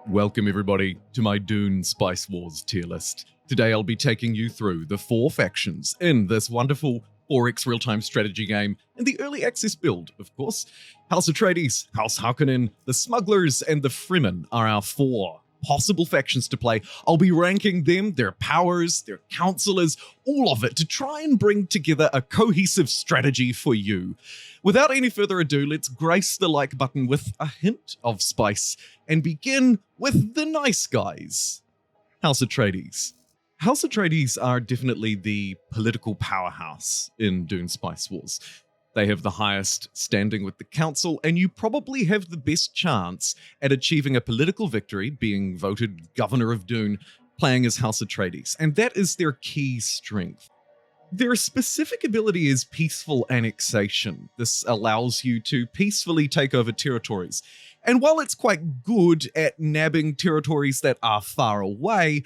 Welcome everybody to my Dune Spice Wars tier list. Today I'll be taking you through the 4 factions in this wonderful 4x real-time strategy game in the early access build, of course. House Atreides, House Harkonnen, the Smugglers, and the Fremen are our 4 possible factions to play. I'll be ranking them, their powers, their counselors, all of it to try and bring together a cohesive strategy for you. Without any further ado, let's grace the like button with a hint of spice and begin with the nice guys. House Atreides. House Atreides are definitely the political powerhouse in Dune Spice Wars. They have the highest standing with the council, and you probably have the best chance at achieving a political victory, being voted governor of Dune, playing as House Atreides, and that is their key strength. Their specific ability is peaceful annexation. This allows you to peacefully take over territories. And while it's quite good at nabbing territories that are far away,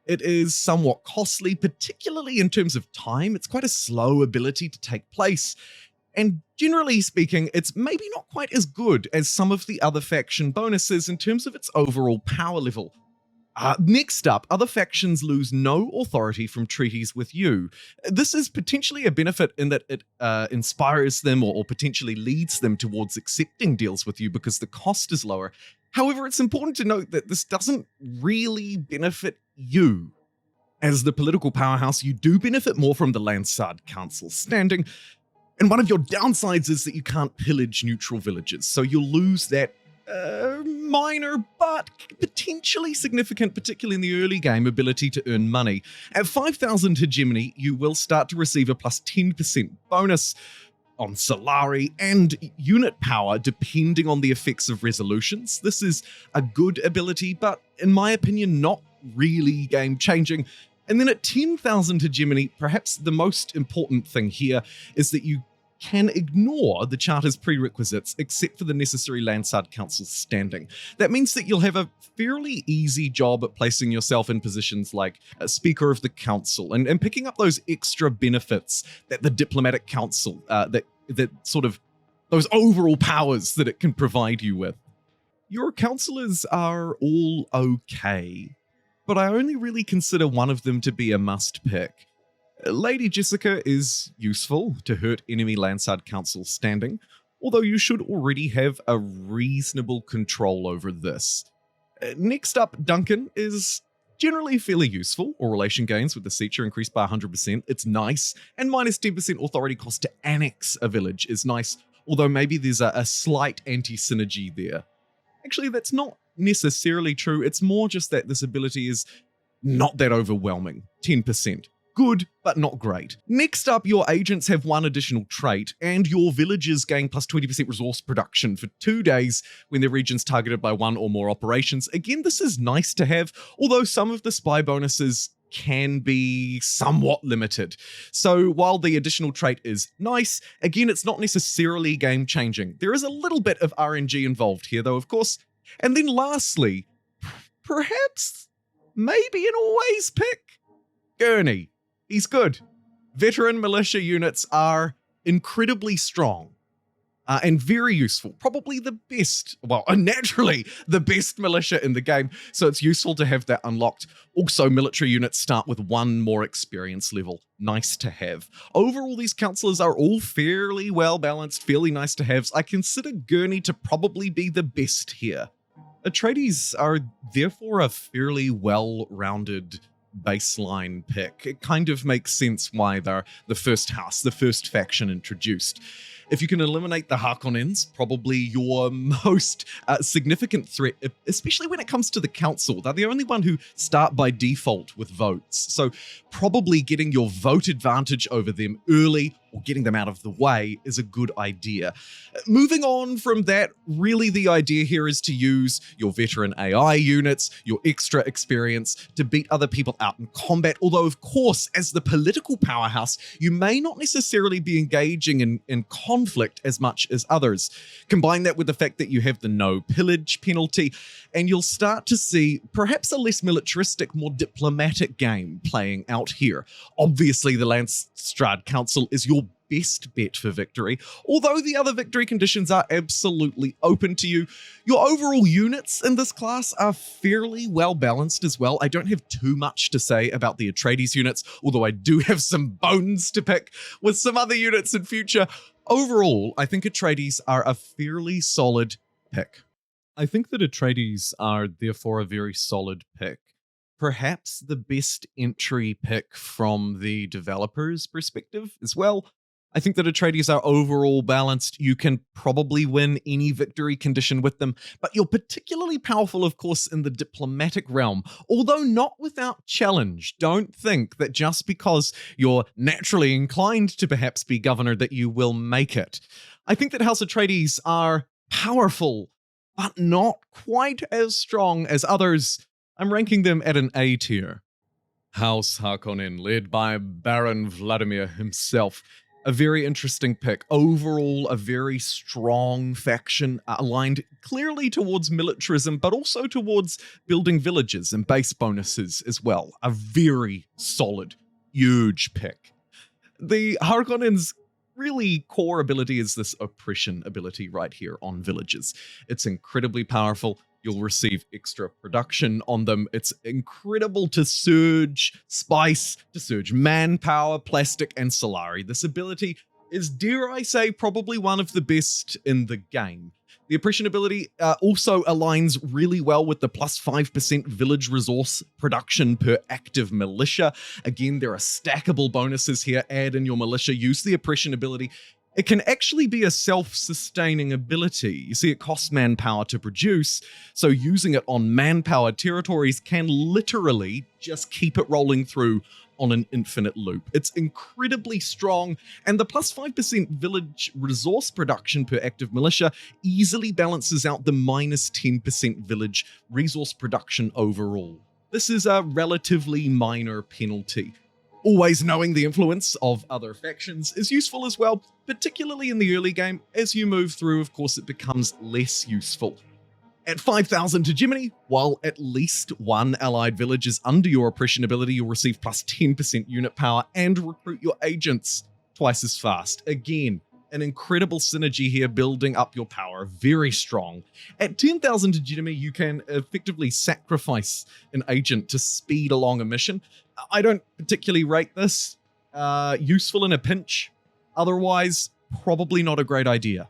it is somewhat costly, particularly in terms of time. It's quite a slow ability to take place. And generally speaking, it's maybe not quite as good as some of the other faction bonuses in terms of its overall power level. Next up, other factions lose no authority from treaties with you. This is potentially a benefit in that it inspires them or potentially leads them towards accepting deals with you because the cost is lower. However, it's important to note that this doesn't really benefit you. As the political powerhouse, you do benefit more from the Lansard Council standing, and one of your downsides is that you can't pillage neutral villages, so you'll lose that minor but potentially significant, particularly in the early game, ability to earn money. At 5,000 hegemony, you will start to receive a plus 10% bonus on Solari and unit power depending on the effects of resolutions. This is a good ability, but in my opinion, not really game-changing. And then at 10,000 hegemony, perhaps the most important thing here is that you can ignore the Charter's prerequisites except for the necessary Lansard Council standing. That means that you'll have a fairly easy job at placing yourself in positions like a Speaker of the Council and picking up those extra benefits that the Diplomatic Council, that sort of those overall powers that it can provide you with. Your councillors are all okay, but I only really consider one of them to be a must pick. Lady Jessica is useful to hurt enemy Lansard Council standing, although you should already have a reasonable control over this. Next up, Duncan is generally fairly useful. All relation gains with the siege are increased by 100%. It's nice, and minus 10% authority cost to annex a village is nice, although maybe there's a slight anti-synergy there. Actually, that's not necessarily true. It's more just that this ability is not that overwhelming. 10%. Good, but not great. Next up, your agents have one additional trait, and your villages gain plus 20% resource production for 2 days when their region's targeted by 1 or more operations. Again, this is nice to have, although some of the spy bonuses can be somewhat limited. So while the additional trait is nice, again, it's not necessarily game-changing. There is a little bit of RNG involved here, though, of course. And then lastly, perhaps, maybe an always pick, Gurney. He's good. Veteran militia units are incredibly strong and very useful. Probably the best, well, naturally the best militia in the game, so it's useful to have that unlocked. Also, military units start with 1 more experience level. Nice to have. Overall, these councillors are all fairly well balanced, fairly nice to haves. I consider Gurney to probably be the best here. Atreides are therefore a fairly well-rounded baseline pick. It kind of makes sense why they're the first house, the first faction introduced. If you can eliminate the Harkonnens, probably your most significant threat, especially when it comes to the council. They're the only one who start by default with votes. So probably getting your vote advantage over them early or getting them out of the way is a good idea. Moving on from that, really the idea here is to use your veteran AI units, your extra experience to beat other people out in combat. Although, of course, as the political powerhouse, you may not necessarily be engaging in conflict as much as others. Combine that with the fact that you have the no pillage penalty, and you'll start to see perhaps a less militaristic, more diplomatic game playing out here. Obviously, the Lansard Council is your best bet for victory, although the other victory conditions are absolutely open to you. Your overall units in this class are fairly well balanced as well. I don't have too much to say about the Atreides units, although I do have some bones to pick with some other units in future. Overall, I think Atreides are a fairly solid pick. I think that Atreides are therefore a very solid pick. Perhaps the best entry pick from the developer's perspective as well. I think that Atreides are overall balanced. You can probably win any victory condition with them, but you're particularly powerful, of course, in the diplomatic realm, although not without challenge. Don't think that just because you're naturally inclined to perhaps be governor that you will make it. I think that House Atreides are powerful, but not quite as strong as others. I'm ranking them at an A tier. House Harkonnen, led by Baron Vladimir himself. A very interesting pick. Overall, a very strong faction aligned clearly towards militarism, but also towards building villages and base bonuses as well. A very solid, huge pick. The Harkonnens' really core ability is this oppression ability right here on villages. It's incredibly powerful. You'll receive extra production on them. It's incredible to surge spice, to surge manpower, plastic, and Solari. This ability is, dare I say, probably one of the best in the game. The oppression ability also aligns really well with the plus 5% village resource production per active militia. Again, there are stackable bonuses here. Add in your militia, use the oppression ability. It can actually be a self-sustaining ability. You see, it costs manpower to produce, so using it on manpower territories can literally just keep it rolling through on an infinite loop. It's incredibly strong, and the plus 5% village resource production per active militia easily balances out the minus 10% village resource production overall. This is a relatively minor penalty. Always knowing the influence of other factions is useful as well, particularly in the early game. As you move through, of course, it becomes less useful. At 5,000 hegemony, while at least one allied village is under your oppression ability, you'll receive plus 10% unit power and recruit your agents twice as fast. Again, an incredible synergy here, building up your power, very strong. At 10,000 hegemony, you can effectively sacrifice an agent to speed along a mission. I don't particularly rate this. Useful in a pinch. Otherwise, probably not a great idea.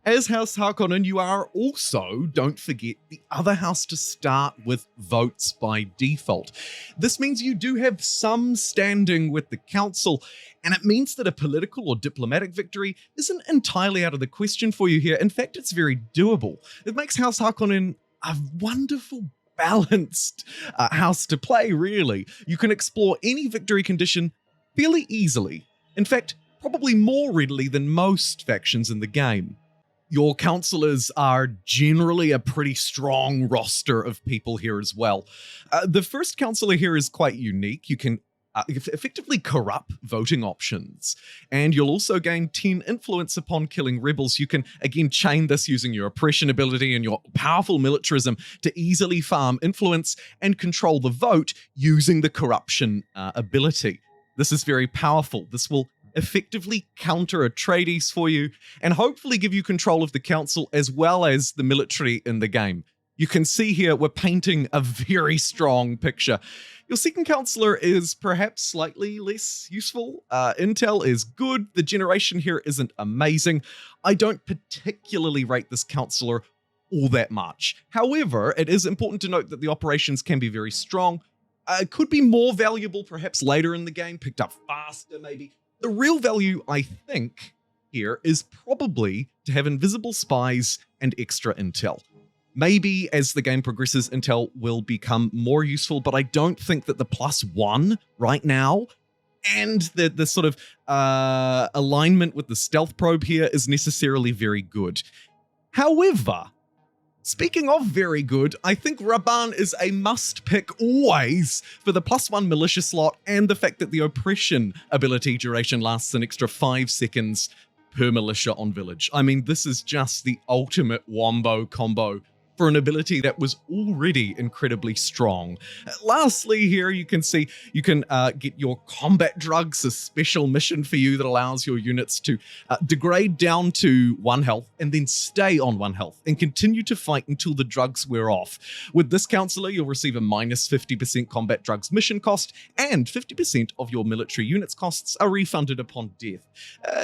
As House Harkonnen, you are also, don't forget, the other house to start with votes by default. This means you do have some standing with the council, and it means that a political or diplomatic victory isn't entirely out of the question for you here. In fact, it's very doable. It makes House Harkonnen a wonderful balanced house to play, really. You can explore any victory condition fairly easily. In fact, probably more readily than most factions in the game. Your councillors are generally a pretty strong roster of people here as well. The first councillor here is quite unique. You can effectively corrupt voting options, and you'll also gain 10 influence upon killing rebels. You can again chain this using your oppression ability and your powerful militarism to easily farm influence and control the vote using the corruption ability. This is very powerful. This will effectively counter Atreides for you and hopefully give you control of the council as well as the military in the game. You can see here we're painting a very strong picture. Your second councillor is perhaps slightly less useful. Intel is good. The generation here isn't amazing. I don't particularly rate this councillor all that much. However, it is important to note that the operations can be very strong. It could be more valuable perhaps later in the game, picked up faster maybe. The real value, I think, here is probably to have invisible spies and extra intel. Maybe as the game progresses, intel will become more useful, but I don't think that the +1 right now and the sort of alignment with the stealth probe here is necessarily very good. However, speaking of very good, I think Raban is a must pick always for the +1 militia slot and the fact that the oppression ability duration lasts an extra 5 seconds per militia on village. I mean, this is just the ultimate wombo combo for an ability that was already incredibly strong. Lastly, here you can see you can get your combat drugs, a special mission for you that allows your units to degrade down to 1 health and then stay on 1 health and continue to fight until the drugs wear off. With this counselor, you'll receive a minus 50% combat drugs mission cost, and 50% of your military units costs are refunded upon death.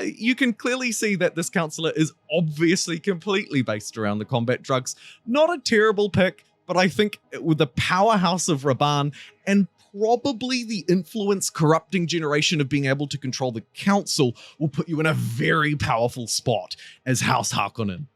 You can clearly see that this counselor is obviously completely based around the combat drugs. Not a terrible pick, but I think with the powerhouse of Raban and probably the influence corrupting generation of being able to control the council will put you in a very powerful spot as House Harkonnen.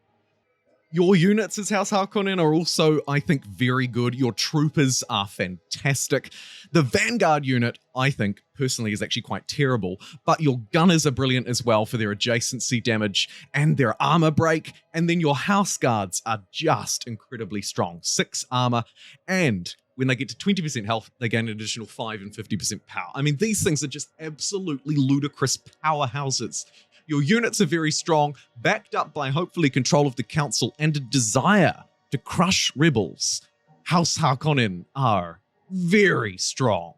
Your units as House Harkonnen are also, I think, very good. Your troopers are fantastic. The Vanguard unit, I think, personally is actually quite terrible, but your gunners are brilliant as well for their adjacency damage and their armor break, and then your House Guards are just incredibly strong. 6 armor, and when they get to 20% health, they gain an additional 5 and 50% power. I mean, these things are just absolutely ludicrous powerhouses. Your units are very strong, backed up by hopefully control of the council and a desire to crush rebels. House Harkonnen are very strong.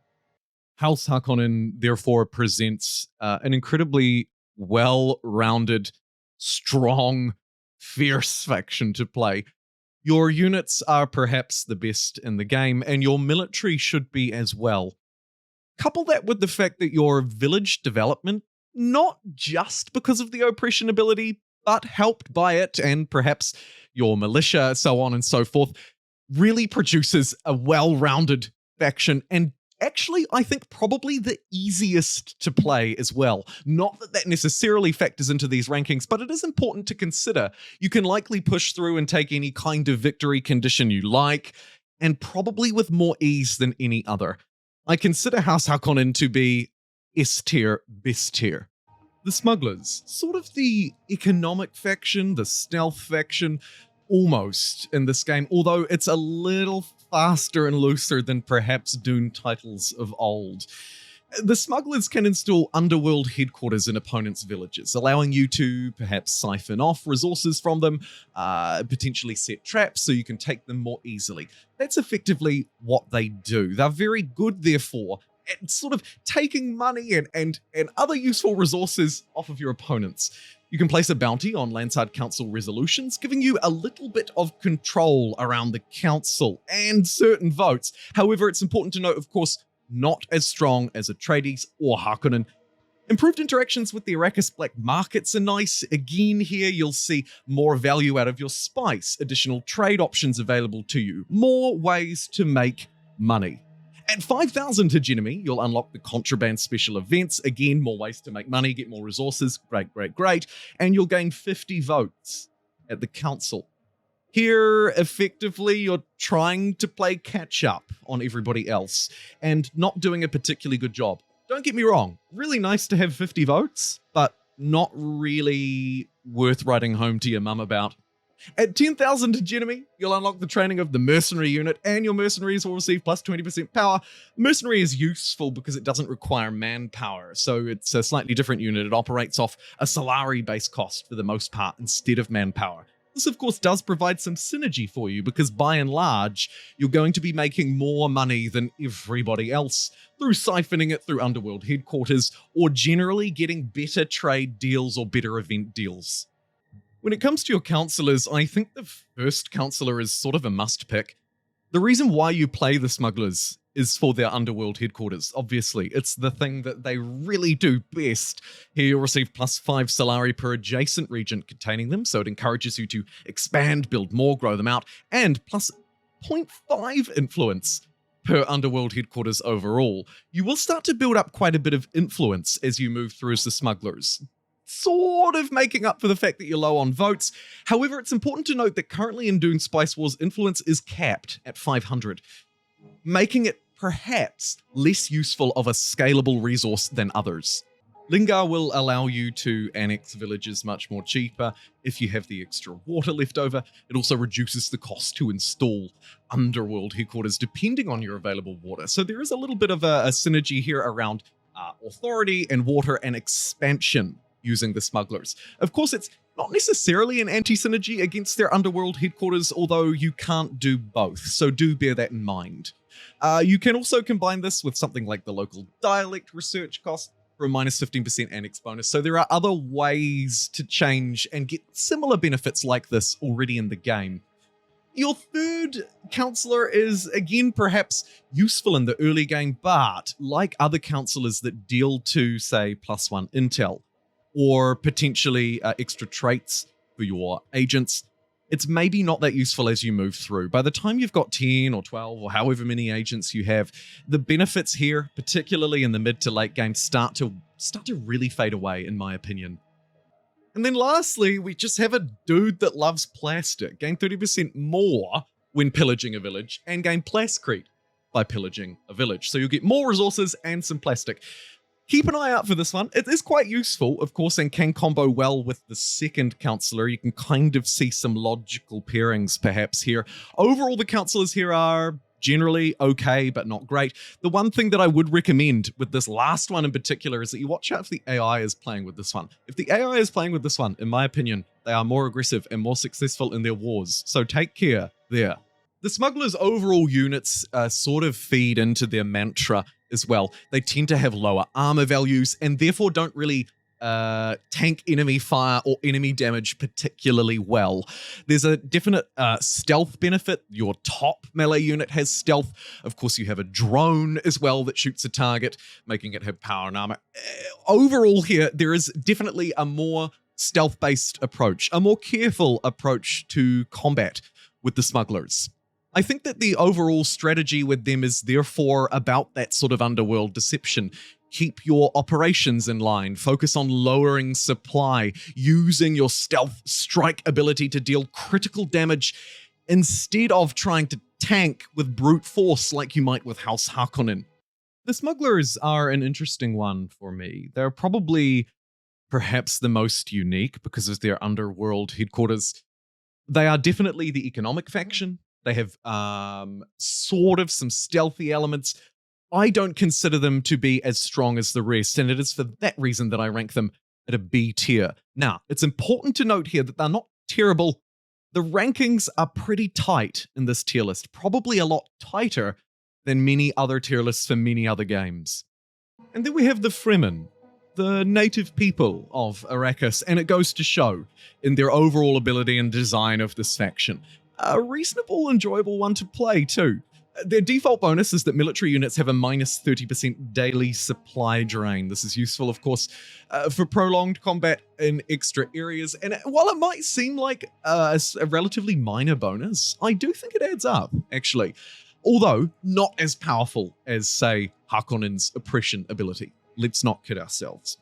House Harkonnen, therefore, presents an incredibly well-rounded, strong, fierce faction to play. Your units are perhaps the best in the game, and your military should be as well. Couple that with the fact that your village development, not just because of the oppression ability, but helped by it, and perhaps your militia, so on and so forth, really produces a well-rounded faction, and actually, I think probably the easiest to play as well. Not that that necessarily factors into these rankings, but it is important to consider. You can likely push through and take any kind of victory condition you like, and probably with more ease than any other. I consider House Harkonnen to be S tier, best tier. The Smugglers, sort of the economic faction, the stealth faction, almost in this game, although it's a little faster and looser than perhaps Dune titles of old. The Smugglers can install underworld headquarters in opponents' villages, allowing you to perhaps siphon off resources from them, potentially set traps so you can take them more easily. That's effectively what they do. They're very good, therefore, at sort of taking money and other useful resources off of your opponents. You can place a bounty on Landside Council resolutions, giving you a little bit of control around the council and certain votes. However, it's important to note, of course, not as strong as Atreides or Harkonnen. Improved interactions with the Arrakis black markets are nice. Again, here you'll see more value out of your spice, additional trade options available to you, more ways to make money. At 5,000 hegemony, you'll unlock the contraband special events. Again, more ways to make money, get more resources. Great, great, great. And you'll gain 50 votes at the council. Here, effectively, you're trying to play catch up on everybody else and not doing a particularly good job. Don't get me wrong, really nice to have 50 votes, but not really worth writing home to your mum about. At 10,000 hegemony, you'll unlock the training of the mercenary unit, and your mercenaries will receive plus 20% power. Mercenary is useful because it doesn't require manpower, so it's a slightly different unit. It operates off a Solari-based cost for the most part instead of manpower. This, of course, does provide some synergy for you because, by and large, you're going to be making more money than everybody else through siphoning it through Underworld headquarters or generally getting better trade deals or better event deals. When it comes to your counselors, I think the first counselor is sort of a must pick. The reason why you play the Smugglers is for their Underworld headquarters, obviously. It's the thing that they really do best. Here you'll receive plus 5 Solari per adjacent region containing them, so it encourages you to expand, build more, grow them out, and plus 0.5 influence per Underworld headquarters overall. You will start to build up quite a bit of influence as you move through as the Smugglers, sort of making up for the fact that you're low on votes. However, it's important to note that currently in Dune Spice Wars, influence is capped at 500, making it perhaps less useful of a scalable resource than others. Lingar will allow you to annex villages much more cheaper if you have the extra water left over. It also reduces the cost to install Underworld headquarters depending on your available water. So there is a little bit of a synergy here around authority and water and expansion using the Smugglers. Of course, it's Not necessarily an anti-synergy against their underworld headquarters, although you can't do both, so do bear that in mind. You can also combine this with something like the local dialect research cost for a minus 15% annex bonus, so there are other ways to change and get similar benefits like this already in the game. Your third counselor is, again, perhaps useful in the early game, but like other counselors that deal to, say, +1 intel, or potentially extra traits for your agents, it's maybe not that useful as you move through. By the time you've got 10 or 12 or however many agents you have, the benefits here, particularly in the mid to late game, start to really fade away, in my opinion. And then lastly, we just have a dude that loves plastic. Gain 30% more when pillaging a village, and gain plascrete by pillaging a village. So you'll get more resources and some plastic. Keep an eye out for this one. It is quite useful, of course, and can combo well with the second counselor. You can kind of see some logical pairings perhaps here. Overall, the counselors here are generally okay, but not great. The one thing that I would recommend with this last one in particular is that you watch out if the AI is playing with this one. If the AI is playing with this one, in my opinion, they are more aggressive and more successful in their wars. So take care there. The smugglers' overall units sort of feed into their mantra as well. They tend to have lower armor values and therefore don't really tank enemy fire or enemy damage particularly well. There's a definite stealth benefit. Your top melee unit has stealth. Of course, you have a drone as well that shoots a target, making it have power and armor. Overall here, there is definitely a more stealth-based approach, a more careful approach to combat with the smugglers. I think that the overall strategy with them is therefore about that sort of underworld deception. Keep your operations in line, focus on lowering supply, using your stealth strike ability to deal critical damage instead of trying to tank with brute force like you might with House Harkonnen. The smugglers are an interesting one for me. They're probably perhaps the most unique because of their underworld headquarters. They are definitely the economic faction. They have sort of some stealthy elements. I don't consider them to be as strong as the rest, and it is for that reason that I rank them at a B tier. Now, it's important to note here that they're not terrible. The rankings are pretty tight in this tier list, probably a lot tighter than many other tier lists for many other games. And then we have the Fremen, the native people of Arrakis, and it goes to show in their overall ability and design of this faction. A reasonable, enjoyable one to play too. Their default bonus is that military units have a minus 30% daily supply drain. This is useful, of course, for prolonged combat in extra areas. And while it might seem like a relatively minor bonus, I do think it adds up, actually. Although not as powerful as, say, Harkonnen's oppression ability. Let's not kid ourselves.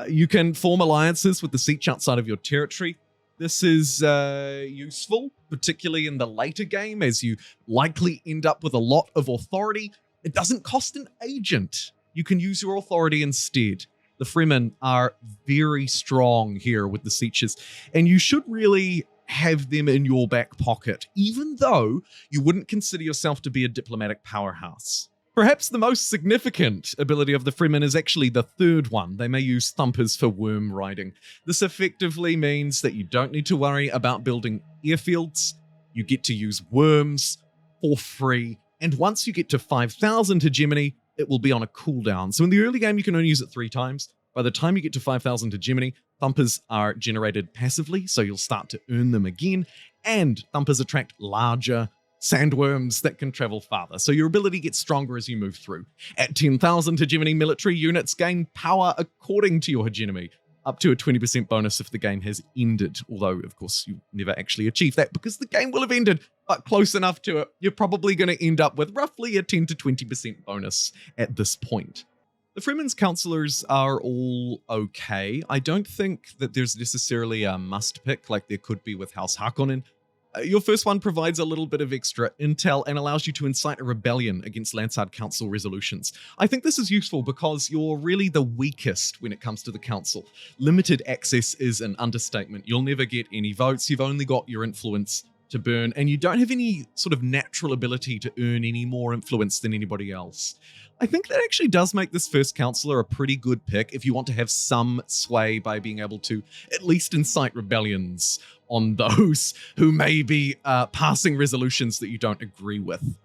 You can form alliances with the Sietch outside of your territory. This is useful, particularly in the later game, as you likely end up with a lot of authority. It doesn't cost an agent. You can use your authority instead. The Fremen are very strong here with the Sietches, and you should really have them in your back pocket, even though you wouldn't consider yourself to be a diplomatic powerhouse. Perhaps the most significant ability of the Fremen is actually the third one. They may use thumpers for worm riding. This effectively means that you don't need to worry about building airfields. You get to use worms for free. And once you get to 5,000 hegemony, it will be on a cooldown. So in the early game, you can only use it 3 times. By the time you get to 5,000 hegemony, thumpers are generated passively, so you'll start to earn them again. And thumpers attract larger sandworms that can travel farther, so your ability gets stronger as you move through. At 10,000 hegemony, military units gain power according to your hegemony, up to a 20% bonus if the game has ended, although, of course, you never actually achieve that because the game will have ended, but close enough to it, you're probably going to end up with roughly a 10 to 20% bonus at this point. The Fremen's counselors are all okay. I don't think that there's necessarily a must pick like there could be with House Harkonnen. Your first one provides a little bit of extra intel and allows you to incite a rebellion against Lansard Council resolutions. I think this is useful because you're really the weakest when it comes to the council. Limited access is an understatement. You'll never get any votes. You've only got your influence to burn, and you don't have any sort of natural ability to earn any more influence than anybody else. I think that actually does make this first counselor a pretty good pick if you want to have some sway by being able to at least incite rebellions on those who may be passing resolutions that you don't agree with.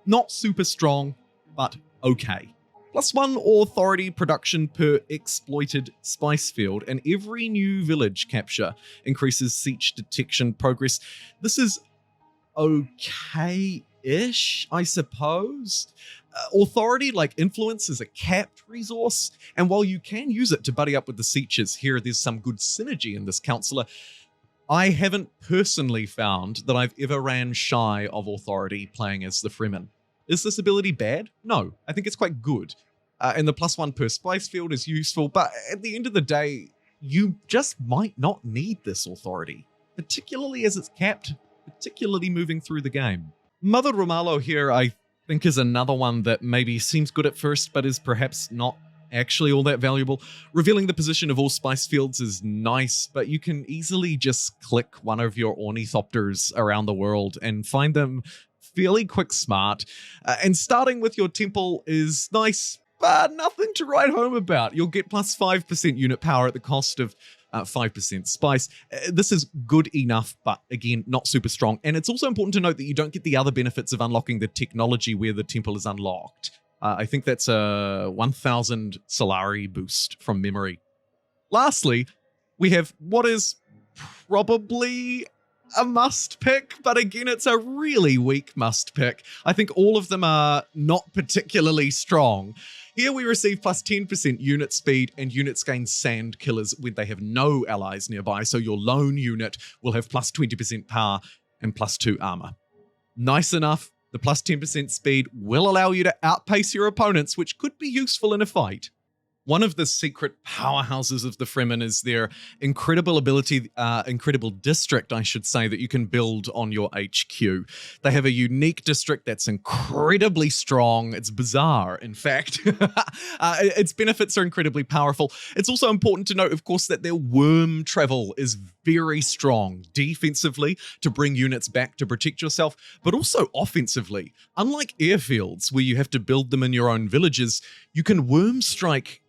Not super strong, but okay. +1 authority production per exploited spice field, and every new village capture increases siege detection progress. This is okay-ish, I suppose. Authority, like influence, is a capped resource, and while you can use it to buddy up with the sieges, there's some good synergy in this counselor. I haven't personally found that I've ever ran shy of authority playing as the Fremen. Is this ability bad? No, I think it's quite good. And the +1 per spice field is useful, but at the end of the day, you just might not need this authority, particularly as it's capped, particularly moving through the game. Mother Romalo here, I think, is another one that maybe seems good at first, but is perhaps not actually all that valuable. Revealing the position of all spice fields is nice, but you can easily just click one of your ornithopters around the world and find them fairly quick smart. And starting with your temple is nice, but nothing to write home about. You'll get +5% unit power at the cost of 5% spice. This is good enough, but again, not super strong. And it's also important to note that you don't get the other benefits of unlocking the technology where the temple is unlocked. I think that's a 1,000 Solari boost from memory. Lastly, we have what is probably a must pick, but again, it's a really weak must pick. I think all of them are not particularly strong. Here we receive +10% unit speed, and units gain sand killers when they have no allies nearby, so your lone unit will have +20% power and +2 armor. Nice enough. The +10% speed will allow you to outpace your opponents, which could be useful in a fight. One of the secret powerhouses of the Fremen is their incredible district, I should say, that you can build on your HQ. They have a unique district that's incredibly strong. It's bizarre, in fact. Its benefits are incredibly powerful. It's also important to note, of course, that their worm travel is very strong defensively to bring units back to protect yourself, but also offensively. Unlike airfields, where you have to build them in your own villages, you can worm strike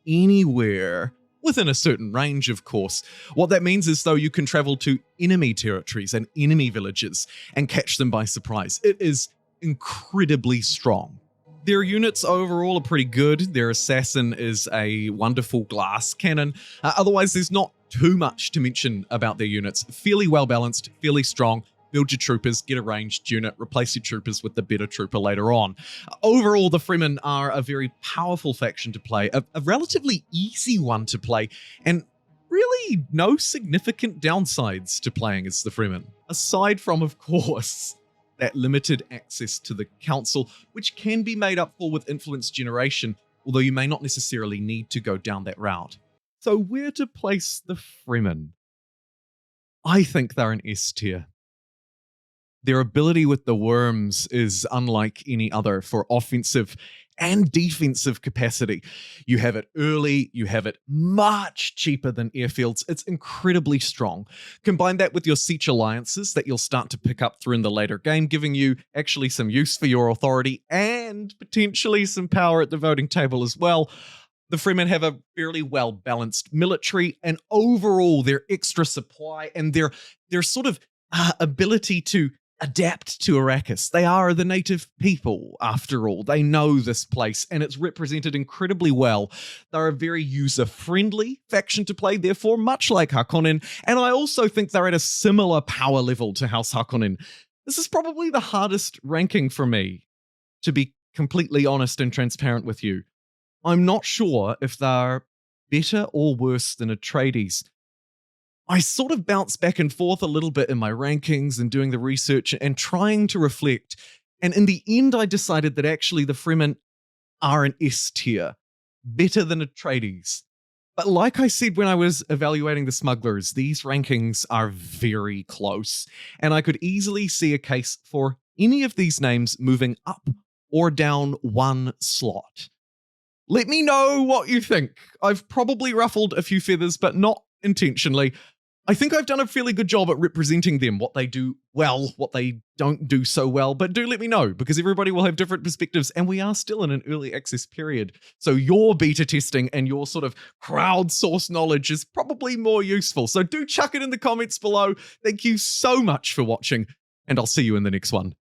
anywhere, within a certain range, of course. What that means is, though, you can travel to enemy territories and enemy villages and catch them by surprise. It is incredibly strong. Their units overall are pretty good. Their assassin is a wonderful glass cannon. Otherwise, there's not too much to mention about their units. Fairly well balanced, fairly strong. Build your troopers, get a ranged unit, replace your troopers with the better trooper later on. Overall, the Fremen are a very powerful faction to play, a relatively easy one to play, and really no significant downsides to playing as the Fremen. Aside from, of course, that limited access to the council, which can be made up for with influence generation, although you may not necessarily need to go down that route. So where to place the Fremen? I think they're an S tier. Their ability with the worms is unlike any other for offensive and defensive capacity. You have it early, you have it much cheaper than airfields. It's incredibly strong. Combine that with your siege alliances that you'll start to pick up through in the later game, giving you actually some use for your authority and potentially some power at the voting table as well. The Fremen have a fairly well-balanced military, and overall their extra supply and their sort of ability to adapt to Arrakis. They are the native people, after all. They know this place, and it's represented incredibly well. They're a very user-friendly faction to play, therefore, much like Harkonnen, and I also think they're at a similar power level to House Harkonnen. This is probably the hardest ranking for me, to be completely honest and transparent with you. I'm not sure if they're better or worse than Atreides. I sort of bounce back and forth a little bit in my rankings and doing the research and trying to reflect. And in the end, I decided that actually the Fremen are an S tier, better than Atreides. But like I said when I was evaluating the Smugglers, these rankings are very close. And I could easily see a case for any of these names moving up or down one slot. Let me know what you think. I've probably ruffled a few feathers, but not intentionally. I think I've done a fairly good job at representing them, what they do well, what they don't do so well, but do let me know, because everybody will have different perspectives, and we are still in an early access period. So your beta testing and your sort of crowdsourced knowledge is probably more useful. So do chuck it in the comments below. Thank you so much for watching, and I'll see you in the next one.